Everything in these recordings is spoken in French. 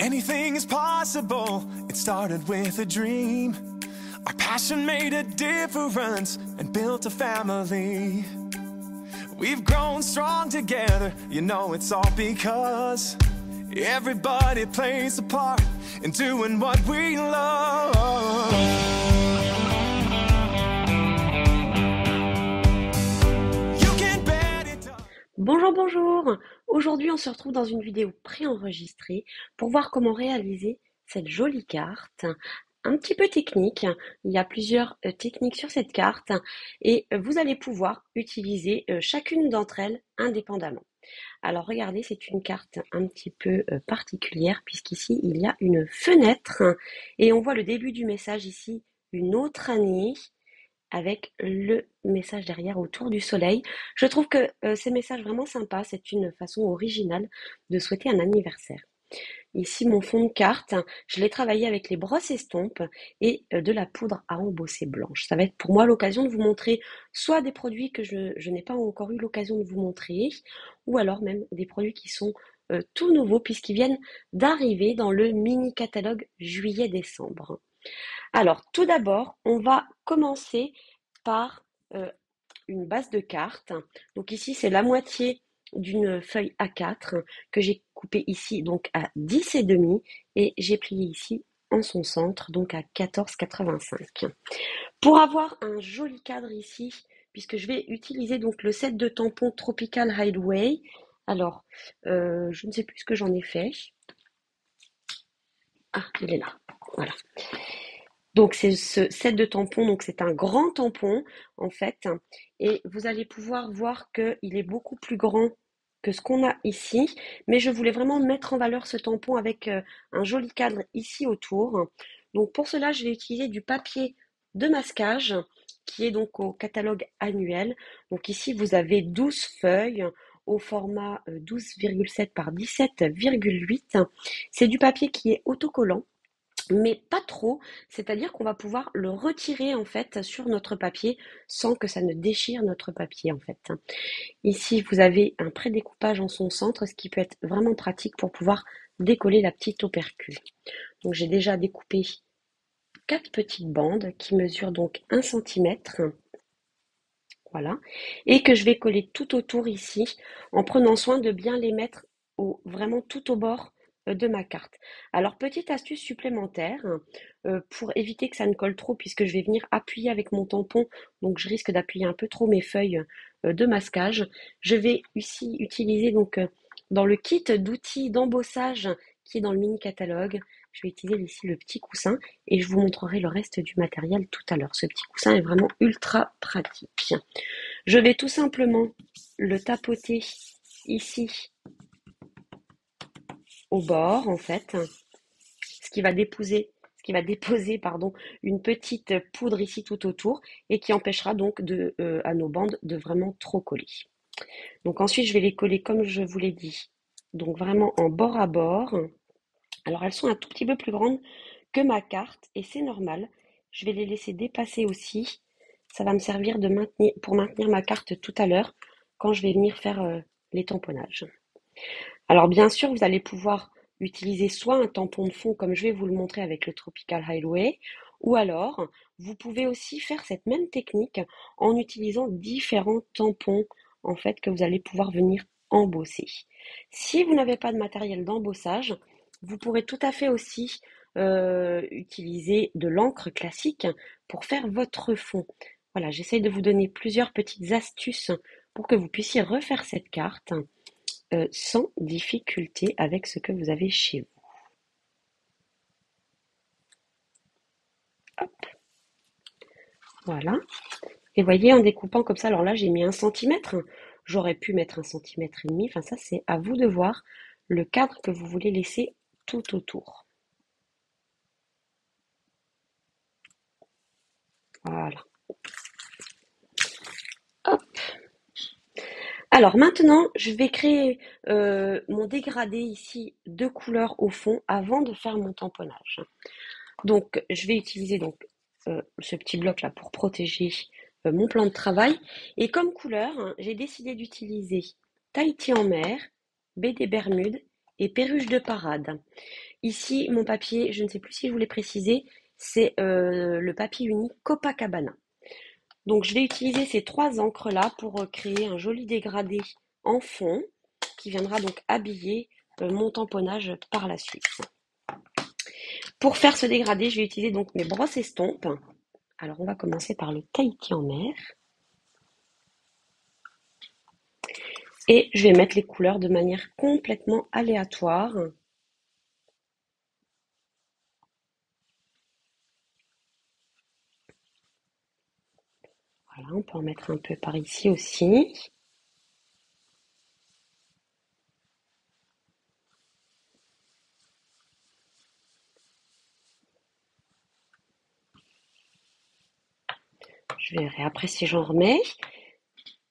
Anything is possible, it started with a dream. Our passion made a difference and built a family. We've grown strong together, you know it's all because everybody plays a part in doing what we love. You can bet it does. Bonjour, bonjour! Aujourd'hui, on se retrouve dans une vidéo préenregistrée pour voir comment réaliser cette jolie carte. Un petit peu technique, il y a plusieurs techniques sur cette carte et vous allez pouvoir utiliser chacune d'entre elles indépendamment. Alors regardez, c'est une carte un petit peu particulière puisqu'ici il y a une fenêtre et on voit le début du message ici, une autre année, avec le message derrière autour du soleil. Je trouve que ces messages vraiment sympas, c'est une façon originale de souhaiter un anniversaire. Ici, mon fond de carte, je l'ai travaillé avec les brosses estampes et de la poudre à embosser blanche. Ça va être pour moi l'occasion de vous montrer soit des produits que je n'ai pas encore eu l'occasion de vous montrer, ou alors même des produits qui sont tout nouveaux puisqu'ils viennent d'arriver dans le mini catalogue juillet-décembre. Alors, tout d'abord, on va commencer par une base de carte. Donc ici, c'est la moitié d'une feuille A4 que j'ai coupée ici donc à 10,5 et j'ai plié ici en son centre donc à 14,85. Pour avoir un joli cadre ici, puisque je vais utiliser donc le set de tampons Tropical Hideaway. Alors, je ne sais plus ce que j'en ai fait. Ah, il est là. Voilà. Donc c'est ce set de tampons, donc c'est un grand tampon en fait, et vous allez pouvoir voir qu'il est beaucoup plus grand que ce qu'on a ici, mais je voulais vraiment mettre en valeur ce tampon avec un joli cadre ici autour. Donc pour cela, je vais utiliser du papier de masquage qui est donc au catalogue annuel. Donc ici, vous avez 12 feuilles au format 12,7 par 17,8. C'est du papier qui est autocollant, mais pas trop, c'est-à-dire qu'on va pouvoir le retirer en fait sur notre papier sans que ça ne déchire notre papier en fait. Ici, vous avez un pré-découpage en son centre, ce qui peut être vraiment pratique pour pouvoir décoller la petite opercule. Donc j'ai déjà découpé 4 petites bandes qui mesurent donc 1 cm. Voilà, et que je vais coller tout autour ici en prenant soin de bien les mettre vraiment tout au bord de ma carte. Alors petite astuce supplémentaire pour éviter que ça ne colle trop puisque je vais venir appuyer avec mon tampon, donc je risque d'appuyer un peu trop mes feuilles de masquage. Je vais ici utiliser donc dans le kit d'outils d'embossage qui est dans le mini catalogue, je vais utiliser ici le petit coussin et je vous montrerai le reste du matériel tout à l'heure. Ce petit coussin est vraiment ultra pratique. Je vais tout simplement le tapoter ici au bord en fait, ce qui va déposer une petite poudre ici tout autour et qui empêchera donc à nos bandes de vraiment trop coller. Donc ensuite je vais les coller comme je vous l'ai dit, donc vraiment en bord à bord. Alors elles sont un tout petit peu plus grandes que ma carte et c'est normal. Je vais les laisser dépasser aussi. Ça va me servir pour maintenir ma carte tout à l'heure quand je vais venir faire les tamponnages. Alors bien sûr, vous allez pouvoir utiliser soit un tampon de fond comme je vais vous le montrer avec le Tropical Hideaway, ou alors vous pouvez aussi faire cette même technique en utilisant différents tampons en fait que vous allez pouvoir venir embosser. Si vous n'avez pas de matériel d'embossage, vous pourrez tout à fait aussi utiliser de l'encre classique pour faire votre fond. Voilà, j'essaye de vous donner plusieurs petites astuces pour que vous puissiez refaire cette carte sans difficulté avec ce que vous avez chez vous. Hop. Voilà. Et voyez, en découpant comme ça, alors là j'ai mis 1 cm, j'aurais pu mettre 1,5 cm, enfin ça c'est à vous de voir le cadre que vous voulez laisser tout autour. Voilà. Hop. Alors maintenant, je vais créer mon dégradé ici de couleur au fond avant de faire mon tamponnage. Donc je vais utiliser donc ce petit bloc là pour protéger mon plan de travail. Et comme couleur, j'ai décidé d'utiliser Tahiti en mer, baie des Bermudes et perruche de parade. Ici, mon papier, je ne sais plus si je vous l'ai précisé, c'est le papier uni Copacabana. Donc, je vais utiliser ces 3 encres-là pour créer un joli dégradé en fond qui viendra donc habiller mon tamponnage par la suite. Pour faire ce dégradé, je vais utiliser donc mes brosses estompes. Alors, on va commencer par le Tahiti en mer. Et je vais mettre les couleurs de manière complètement aléatoire. Voilà, on peut en mettre un peu par ici aussi. Je verrai après si j'en remets.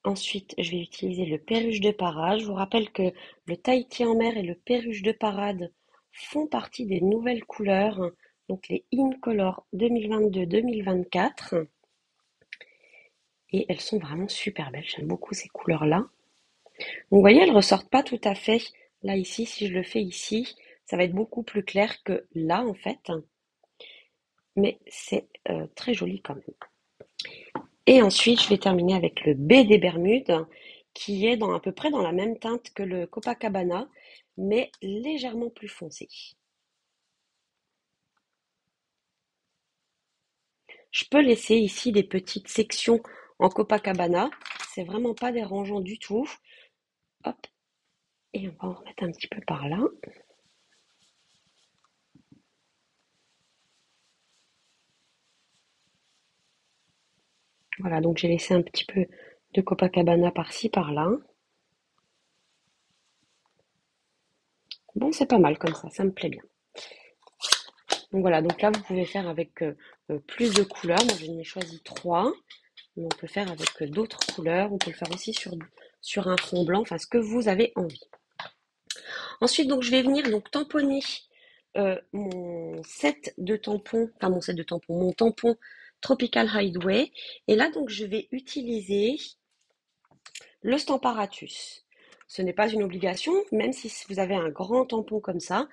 Ensuite, je vais utiliser le perruche de parade. Je vous rappelle que le Tahiti en mer et le perruche de parade font partie des nouvelles couleurs, donc les InColor 2022-2024. Et elles sont vraiment super belles. J'aime beaucoup ces couleurs-là. Donc, vous voyez, elles ne ressortent pas tout à fait. Là, ici, si je le fais ici, ça va être beaucoup plus clair que là, en fait. Mais c'est très joli quand même. Et ensuite, je vais terminer avec le B des Bermudes, qui est à peu près dans la même teinte que le Copacabana, mais légèrement plus foncé. Je peux laisser ici des petites sections en Copacabana, c'est vraiment pas dérangeant du tout. Hop, et on va en remettre un petit peu par là. Voilà, donc j'ai laissé un petit peu de Copacabana par-ci, par-là. Bon, c'est pas mal comme ça me plaît bien. Donc voilà, donc là vous pouvez faire avec plus de couleurs. Moi j'en ai choisi 3, mais on peut faire avec d'autres couleurs. On peut le faire aussi sur un fond blanc, enfin ce que vous avez envie. Ensuite, donc je vais venir donc tamponner mon set de tampons, enfin mon tampon Tropical Hideaway. Et là donc je vais utiliser le Stamparatus. Ce n'est pas une obligation, même si vous avez un grand tampon comme ça,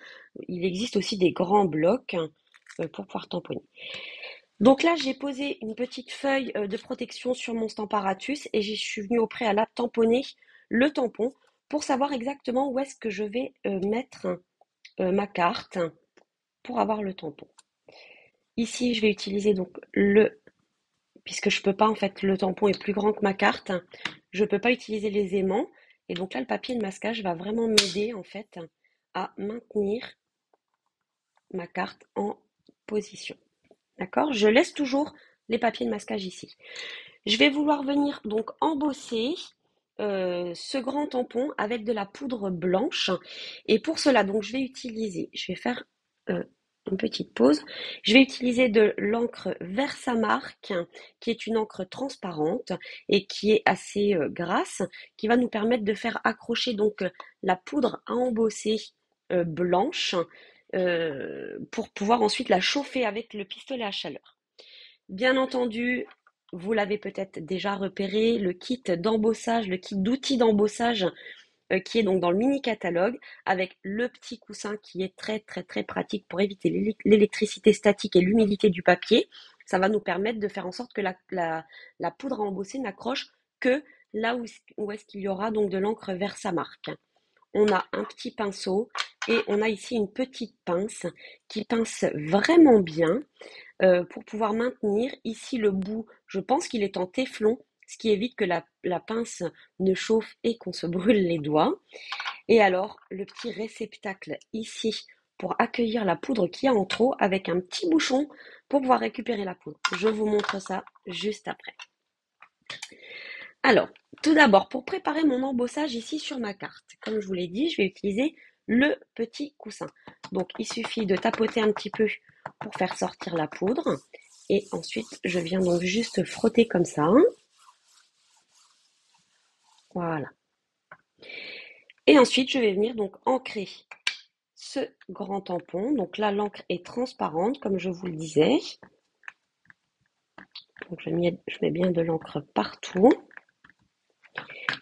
il existe aussi des grands blocs pour pouvoir tamponner. Donc là, j'ai posé une petite feuille de protection sur mon Stamparatus et je suis venue au préalable tamponner le tampon pour savoir exactement où est-ce que je vais mettre ma carte pour avoir le tampon. Ici, je vais utiliser donc puisque je peux pas en fait, le tampon est plus grand que ma carte, je peux pas utiliser les aimants. Et donc là, le papier de masquage va vraiment m'aider en fait à maintenir ma carte en position. D'accord? Je laisse toujours les papiers de masquage ici. Je vais vouloir venir donc embosser ce grand tampon avec de la poudre blanche. Et pour cela, donc je vais faire une petite pause. Je vais utiliser de l'encre Versamark, qui est une encre transparente et qui est assez grasse, qui va nous permettre de faire accrocher donc la poudre à embosser blanche pour pouvoir ensuite la chauffer avec le pistolet à chaleur. Bien entendu, vous l'avez peut-être déjà repéré, le kit d'embossage, le kit d'outils d'embossage qui est donc dans le mini catalogue avec le petit coussin qui est très très très pratique pour éviter l'électricité statique et l'humidité du papier. Ça va nous permettre de faire en sorte que la poudre à embosser n'accroche que là où est-ce qu'il y aura donc de l'encre Versamark. On a un petit pinceau et on a ici une petite pince qui pince vraiment bien pour pouvoir maintenir ici le bout. Je pense qu'il est en téflon, ce qui évite que la pince ne chauffe et qu'on se brûle les doigts. Et alors, le petit réceptacle ici pour accueillir la poudre qui a en trop avec un petit bouchon pour pouvoir récupérer la poudre. Je vous montre ça juste après. Alors, tout d'abord, pour préparer mon embossage ici sur ma carte, comme je vous l'ai dit, je vais utiliser le petit coussin. Donc, il suffit de tapoter un petit peu pour faire sortir la poudre. Et ensuite, je viens donc juste frotter comme ça. Voilà. Et ensuite, je vais venir donc ancrer ce grand tampon. Donc là, l'encre est transparente, comme je vous le disais. Donc, je mets bien de l'encre partout.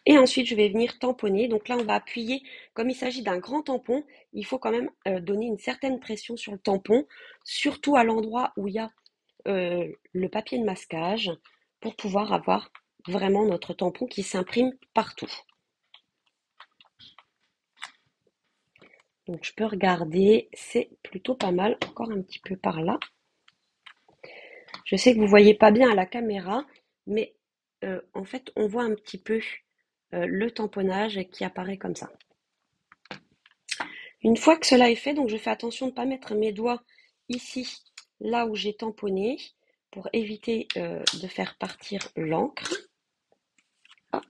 Et ensuite, je vais venir tamponner. Donc là, on va appuyer. Comme il s'agit d'un grand tampon, il faut quand même donner une certaine pression sur le tampon, surtout à l'endroit où il y a le papier de masquage, pour pouvoir avoir vraiment notre tampon qui s'imprime partout. Donc je peux regarder, c'est plutôt pas mal, encore un petit peu par là. Je sais que vous voyez pas bien à la caméra, mais en fait on voit un petit peu le tamponnage qui apparaît comme ça. Une fois que cela est fait, donc je fais attention de ne pas mettre mes doigts ici, là où j'ai tamponné, pour éviter de faire partir l'encre. Hop.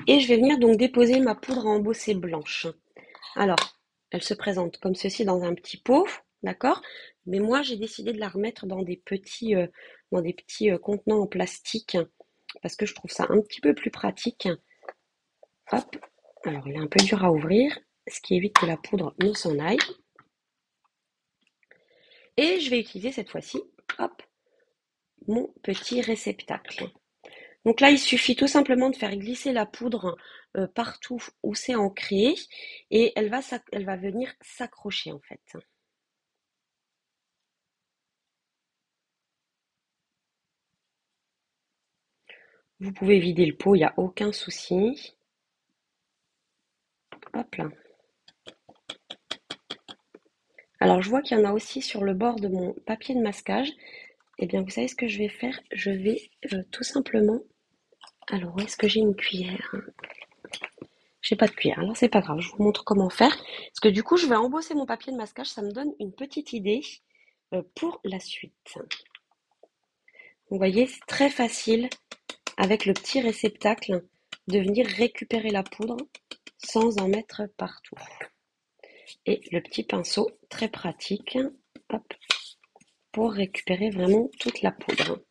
Et je vais venir donc déposer ma poudre à embosser blanche. Alors, elle se présente comme ceci dans un petit pot, d'accord? Mais moi, j'ai décidé de la remettre dans des petits contenants en plastique parce que je trouve ça un petit peu plus pratique. Hop. Alors, il est un peu dur à ouvrir, ce qui évite que la poudre ne s'en aille. Et je vais utiliser cette fois-ci, hop, mon petit réceptacle. Donc là, il suffit tout simplement de faire glisser la poudre partout où c'est ancré et elle va venir s'accrocher en fait. Vous pouvez vider le pot, il n'y a aucun souci. Hop là. Alors je vois qu'il y en a aussi sur le bord de mon papier de masquage. Eh bien, vous savez ce que je vais faire? Je vais tout simplement... Alors, où est-ce que j'ai une cuillère? J'ai pas de cuillère, alors c'est pas grave, je vous montre comment faire. Parce que du coup, je vais embosser mon papier de masquage, ça me donne une petite idée pour la suite. Vous voyez, c'est très facile avec le petit réceptacle de venir récupérer la poudre sans en mettre partout. Et le petit pinceau, très pratique, hop, pour récupérer vraiment toute la poudre.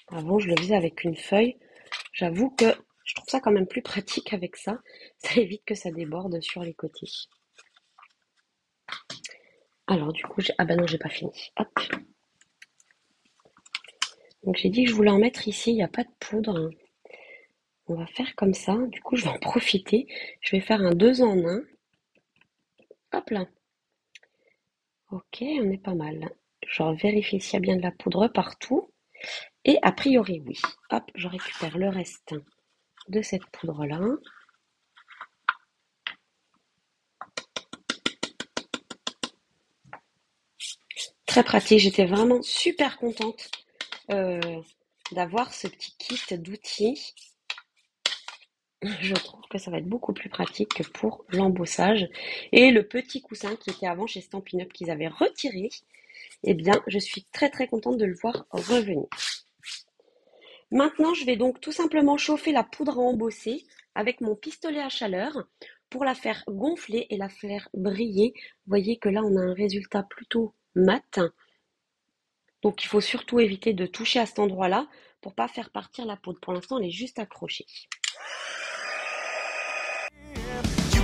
Avant, je le faisais avec une feuille. J'avoue que je trouve ça quand même plus pratique avec ça. Ça évite que ça déborde sur les côtés. Alors du coup, ah bah non, j'ai pas fini. Hop. Donc j'ai dit que je voulais en mettre ici, il n'y a pas de poudre. On va faire comme ça. Du coup, je vais en profiter. Je vais faire un 2 en 1. Hop là. Ok, on est pas mal. Je vérifie s'il y a bien de la poudre partout. Et a priori, oui. Hop, je récupère le reste de cette poudre-là. Très pratique. J'étais vraiment super contente d'avoir ce petit kit d'outils. Je trouve que ça va être beaucoup plus pratique que pour l'embossage. Et le petit coussin qui était avant chez Stampin' Up qu'ils avaient retiré, eh bien, je suis très très contente de le voir revenir. Maintenant, je vais donc tout simplement chauffer la poudre à embosser avec mon pistolet à chaleur pour la faire gonfler et la faire briller. Vous voyez que là, on a un résultat plutôt mat. Donc, il faut surtout éviter de toucher à cet endroit-là pour ne pas faire partir la poudre. Pour l'instant, elle est juste accrochée.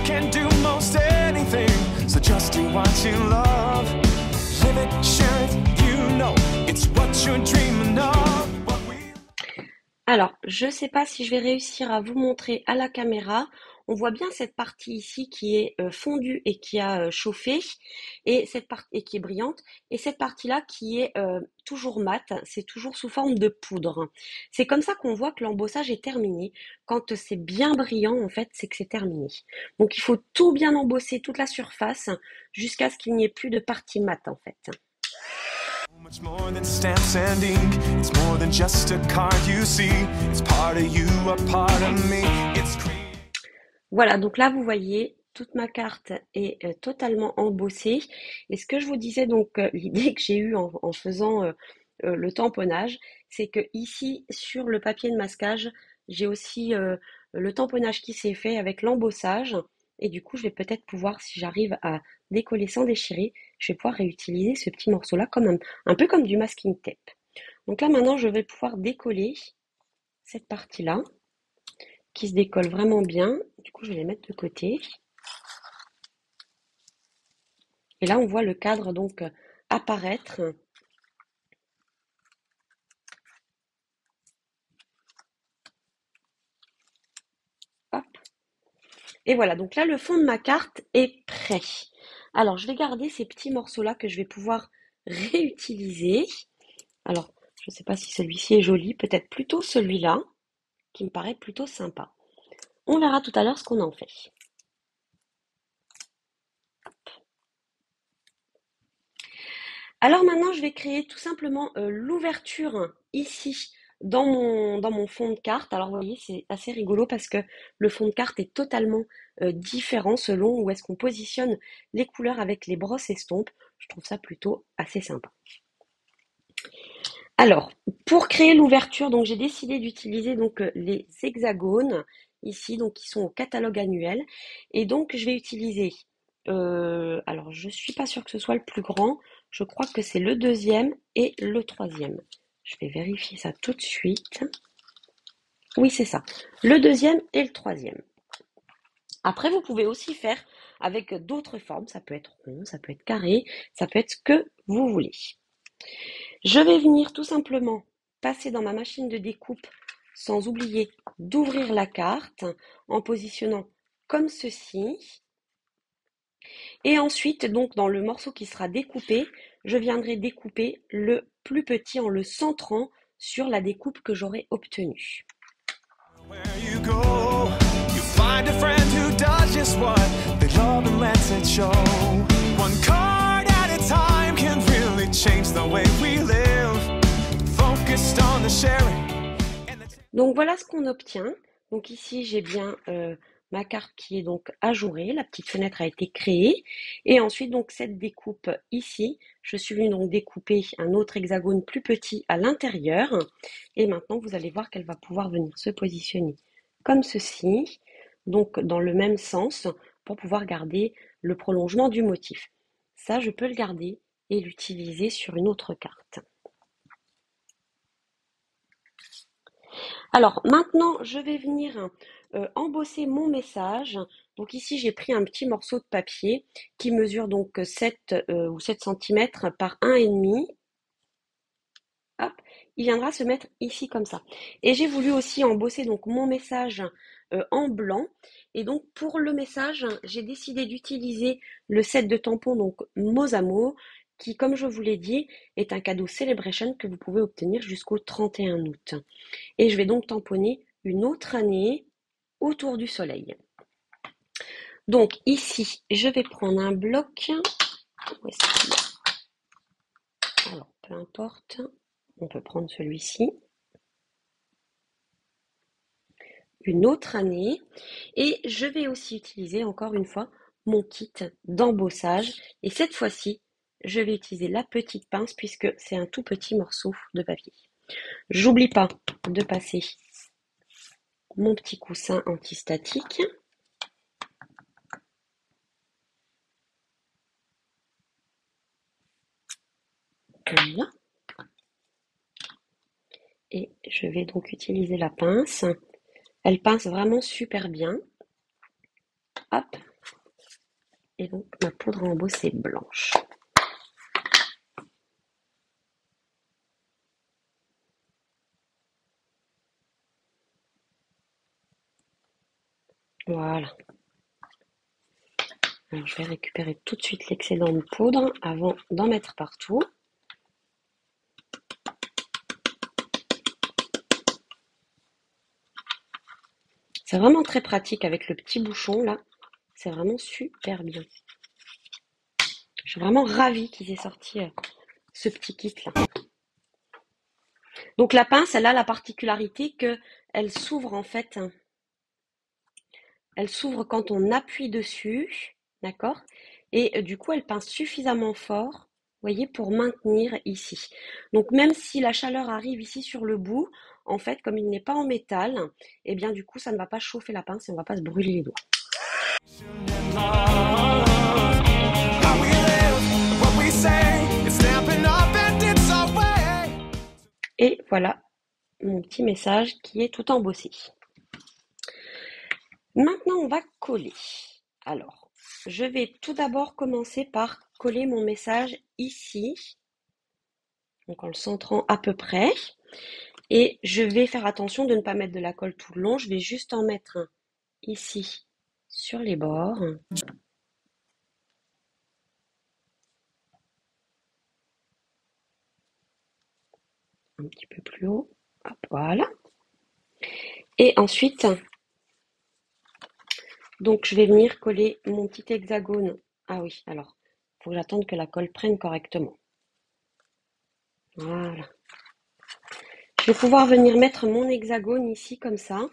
Can do most anything, so just do what you love. Live it, share it, you know it's what you're dreaming of. Alors, je ne sais pas si je vais réussir à vous montrer à la caméra. On voit bien cette partie ici qui est fondue et qui a chauffé, et cette partie qui est brillante, et cette partie-là qui est toujours mate, c'est toujours sous forme de poudre. C'est comme ça qu'on voit que l'embossage est terminé. Quand c'est bien brillant, en fait, c'est que c'est terminé. Donc, il faut tout bien embosser, toute la surface, jusqu'à ce qu'il n'y ait plus de partie mate, en fait. Much more than stamps and ink. It's more than just a card you see. It's part of you, a part of me. It's Voilà, donc là vous voyez, toute ma carte est totalement embossée. Et ce que je vous disais, donc l'idée que j'ai eue en faisant le tamponnage, c'est que ici sur le papier de masquage, j'ai aussi le tamponnage qui s'est fait avec l'embossage. Et du coup, je vais peut-être pouvoir, si j'arrive à décoller sans déchirer, je vais pouvoir réutiliser ce petit morceau-là comme un peu comme du masking tape. Donc là maintenant, je vais pouvoir décoller cette partie-là qui se décolle vraiment bien. Du coup, je vais les mettre de côté. Et là, on voit le cadre donc apparaître. Et voilà, donc là, le fond de ma carte est prêt. Alors, je vais garder ces petits morceaux-là que je vais pouvoir réutiliser. Alors, je ne sais pas si celui-ci est joli, peut-être plutôt celui-là, qui me paraît plutôt sympa. On verra tout à l'heure ce qu'on en fait. Alors maintenant, je vais créer tout simplement l'ouverture ici dans mon fond de carte. Alors vous voyez, c'est assez rigolo parce que le fond de carte est totalement différent selon où est-ce qu'on positionne les couleurs avec les brosses estompes. Je trouve ça plutôt assez sympa. Alors, pour créer l'ouverture, donc j'ai décidé d'utiliser donc les hexagones ici, donc qui sont au catalogue annuel. Et donc je vais utiliser, alors je suis pas sûre que ce soit le plus grand, je crois que c'est le deuxième et le troisième. Je vais vérifier ça tout de suite. Oui, c'est ça, le deuxième et le troisième. Après, vous pouvez aussi faire avec d'autres formes, ça peut être rond, ça peut être carré, ça peut être ce que vous voulez. Je vais venir tout simplement passer dans ma machine de découpe sans oublier d'ouvrir la carte en positionnant comme ceci. Et ensuite, donc dans le morceau qui sera découpé, je viendrai découper le plus petit en le centrant sur la découpe que j'aurai obtenue. Where you go, you find a friend who does just what they love and lets it show. One card at a time can really change the way we live. Focused on the sharing. Donc voilà ce qu'on obtient. Donc ici j'ai bien ma carte qui est donc ajourée, la petite fenêtre a été créée. Et ensuite donc cette découpe ici, je suis venue donc découper un autre hexagone plus petit à l'intérieur. Et maintenant vous allez voir qu'elle va pouvoir venir se positionner comme ceci, donc dans le même sens pour pouvoir garder le prolongement du motif. Ça je peux le garder et l'utiliser sur une autre carte. Alors maintenant, je vais venir embosser mon message. Donc ici, j'ai pris un petit morceau de papier qui mesure donc 7 ou 7 cm par 1,5. Hop, il viendra se mettre ici comme ça. Et j'ai voulu aussi embosser donc mon message en blanc. Et donc pour le message, j'ai décidé d'utiliser le set de tampons donc Mozamo, qui, comme je vous l'ai dit, est un cadeau Celebration que vous pouvez obtenir jusqu'au 31 août. Et je vais donc tamponner une autre année autour du soleil. Donc ici, je vais prendre un bloc. Où est-ce qu'il est ? Alors, peu importe. On peut prendre celui-ci. Une autre année. Et je vais aussi utiliser encore une fois mon kit d'embossage. Et cette fois-ci, je vais utiliser la petite pince puisque c'est un tout petit morceau de papier. J'oublie pas de passer mon petit coussin antistatique. Voilà. Et je vais donc utiliser la pince. Elle pince vraiment super bien. Hop. Et donc ma poudre à embosser blanche. Voilà. Alors je vais récupérer tout de suite l'excédent de poudre avant d'en mettre partout. C'est vraiment très pratique avec le petit bouchon là. C'est vraiment super bien. Je suis vraiment ravie qu'ils aient sorti ce petit kit là. Donc la pince, elle a la particularité qu'elle s'ouvre en fait. Elle s'ouvre quand on appuie dessus, d'accord? Et du coup, elle pince suffisamment fort, vous voyez, pour maintenir ici. Donc même si la chaleur arrive ici sur le bout, en fait, comme il n'est pas en métal, eh bien du coup, ça ne va pas chauffer la pince et on ne va pas se brûler les doigts. Et voilà mon petit message qui est tout embossé. Maintenant, on va coller. Alors, je vais tout d'abord commencer par coller mon message ici, donc en le centrant à peu près. Et je vais faire attention de ne pas mettre de la colle tout le long. Je vais juste en mettre un ici sur les bords. Un petit peu plus haut. Hop, voilà. Et ensuite, donc je vais venir coller mon petit hexagone. Ah oui, alors, il faut que j'attende que la colle prenne correctement. Voilà. Je vais pouvoir venir mettre mon hexagone ici comme ça.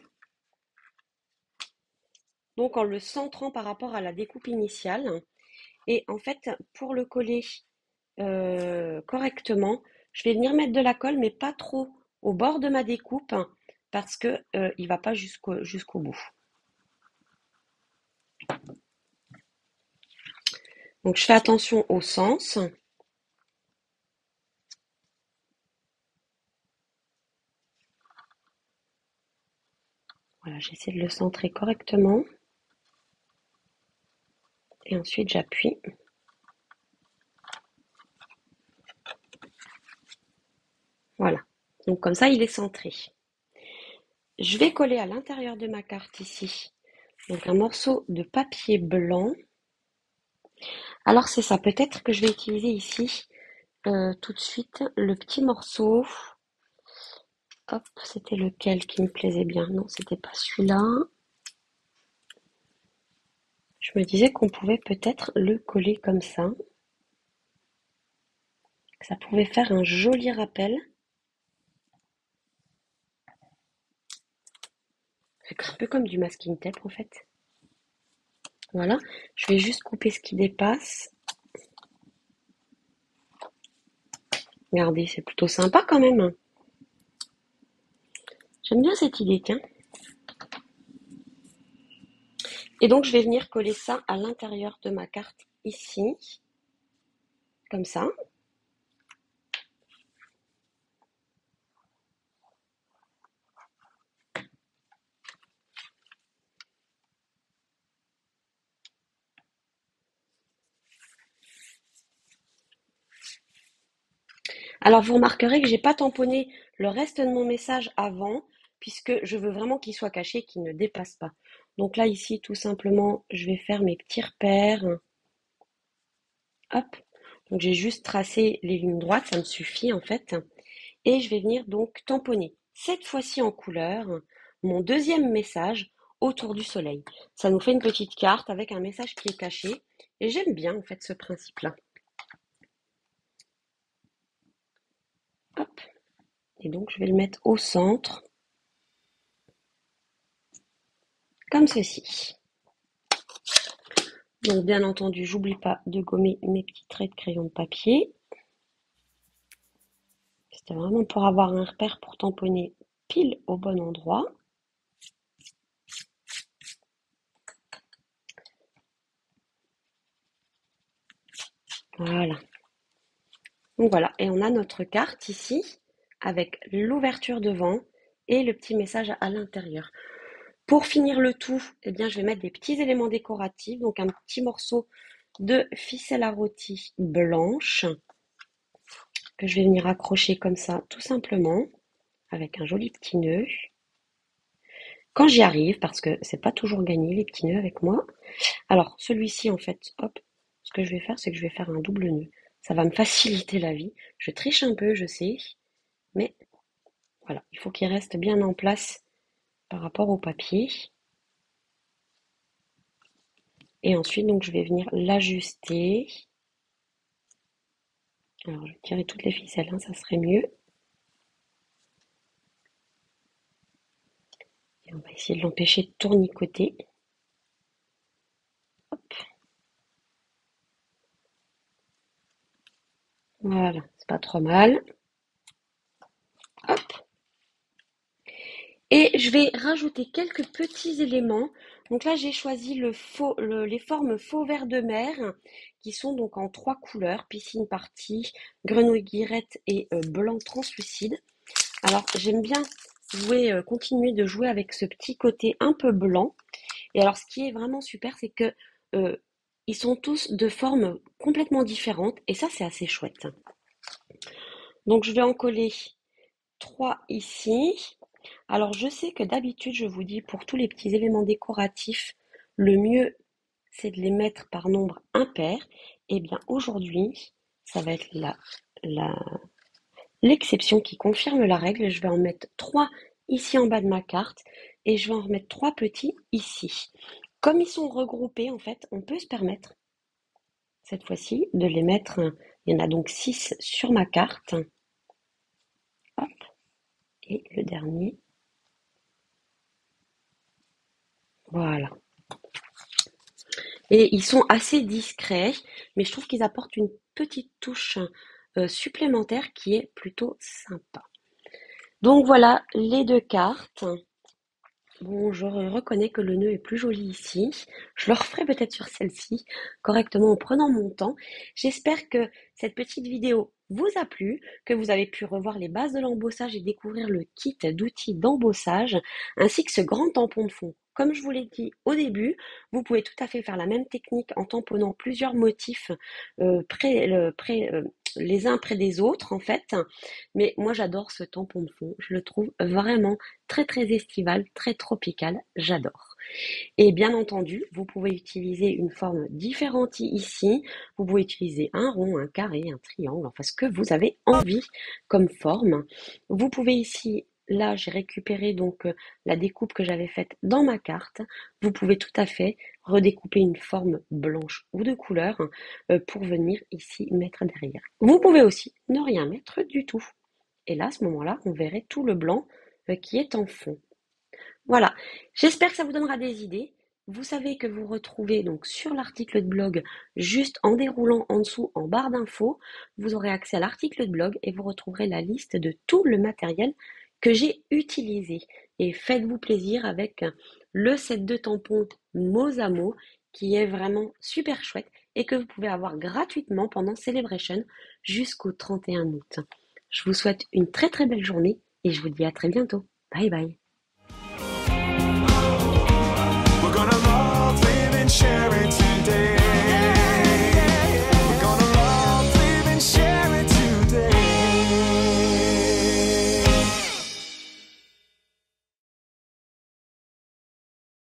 Donc en le centrant par rapport à la découpe initiale. Et en fait, pour le coller correctement, je vais venir mettre de la colle, mais pas trop au bord de ma découpe, parce que il va pas jusqu'au bout. Donc je fais attention au sens. Voilà, j'essaie de le centrer correctement. Et ensuite j'appuie. Voilà. Donc comme ça, il est centré. Je vais coller à l'intérieur de ma carte ici, donc un morceau de papier blanc. Alors c'est ça, peut-être que je vais utiliser ici tout de suite le petit morceau. Hop, c'était lequel qui me plaisait bien? Non, c'était pas celui-là. Je me disais qu'on pouvait peut-être le coller comme ça. Que ça pouvait faire un joli rappel. C'est un peu comme du masking tape en fait. Voilà, je vais juste couper ce qui dépasse. Regardez, c'est plutôt sympa quand même. J'aime bien cette idée, tiens. Et donc, je vais venir coller ça à l'intérieur de ma carte ici, comme ça. Alors, vous remarquerez que j'ai pas tamponné le reste de mon message avant, puisque je veux vraiment qu'il soit caché, qu'il ne dépasse pas. Donc là, ici, tout simplement, je vais faire mes petits repères. Hop. Donc, j'ai juste tracé les lignes droites, ça me suffit en fait. Et je vais venir donc tamponner, cette fois-ci en couleur, mon deuxième message autour du soleil. Ça nous fait une petite carte avec un message qui est caché. Et j'aime bien en fait ce principe-là. Hop. Et donc je vais le mettre au centre. Comme ceci. Donc bien entendu, j'oublie pas de gommer mes petits traits de crayon de papier. C'était vraiment pour avoir un repère pour tamponner pile au bon endroit. Voilà. Donc voilà, et on a notre carte ici avec l'ouverture devant et le petit message à l'intérieur. Pour finir le tout, eh bien, je vais mettre des petits éléments décoratifs, donc un petit morceau de ficelle à rôti blanche que je vais venir accrocher comme ça, tout simplement, avec un joli petit nœud. Quand j'y arrive, parce que c'est pas toujours gagné les petits nœuds avec moi. Alors, celui-ci, en fait, hop, ce que je vais faire, c'est que je vais faire un double nœud. Ça va me faciliter la vie. Je triche un peu, je sais, mais voilà, il faut qu'il reste bien en place par rapport au papier. Et ensuite, donc, je vais venir l'ajuster. Alors, je vais tirer toutes les ficelles, hein, ça serait mieux. Et on va essayer de l'empêcher de tournicoter. Hop. Voilà, c'est pas trop mal. Hop. Et je vais rajouter quelques petits éléments. Donc là, j'ai choisi les formes faux vert de mer, qui sont donc en 3 couleurs, piscine partie, grenouille guirette et blanc translucide. Alors, j'aime bien continuer de jouer avec ce petit côté un peu blanc. Et alors, ce qui est vraiment super, c'est que ils sont tous de formes complètement différentes. Et ça, c'est assez chouette. Donc, je vais en coller 3 ici. Alors, je sais que d'habitude, je vous dis pour tous les petits éléments décoratifs, le mieux c'est de les mettre par nombre impair. Et bien aujourd'hui, ça va être l'exception qui confirme la règle. Je vais en mettre 3 ici en bas de ma carte et je vais en remettre 3 petits ici. Comme ils sont regroupés, en fait, on peut se permettre cette fois-ci de les mettre. Il y en a donc 6 sur ma carte. Hop. Et le dernier. Voilà. Et ils sont assez discrets, mais je trouve qu'ils apportent une petite touche supplémentaire qui est plutôt sympa. Donc voilà les 2 cartes. Bon, je reconnais que le nœud est plus joli ici. Je le referai peut-être sur celle-ci correctement en prenant mon temps. J'espère que cette petite vidéo vous a plu, que vous avez pu revoir les bases de l'embossage et découvrir le kit d'outils d'embossage, ainsi que ce grand tampon de fond. Comme je vous l'ai dit au début, vous pouvez tout à fait faire la même technique en tamponnant plusieurs motifs les uns près des autres en fait. Mais moi j'adore ce tampon de fond, je le trouve vraiment très très estival, très tropical, j'adore. Et bien entendu, vous pouvez utiliser une forme différente ici, vous pouvez utiliser un rond, un carré, un triangle, enfin ce que vous avez envie comme forme. Vous pouvez ici, là j'ai récupéré donc la découpe que j'avais faite dans ma carte, vous pouvez tout à fait redécouper une forme blanche ou de couleur pour venir ici mettre derrière. Vous pouvez aussi ne rien mettre du tout. Et là, à ce moment-là, on verrait tout le blanc qui est en fond. Voilà, j'espère que ça vous donnera des idées. Vous savez que vous retrouvez donc sur l'article de blog, juste en déroulant en dessous en barre d'infos, vous aurez accès à l'article de blog et vous retrouverez la liste de tout le matériel que j'ai utilisé. Et faites-vous plaisir avec le set de tampons Mozamo qui est vraiment super chouette et que vous pouvez avoir gratuitement pendant Celebration jusqu'au 31 août. Je vous souhaite une très très belle journée et je vous dis à très bientôt. Bye bye. We're gonna love, live, and share it.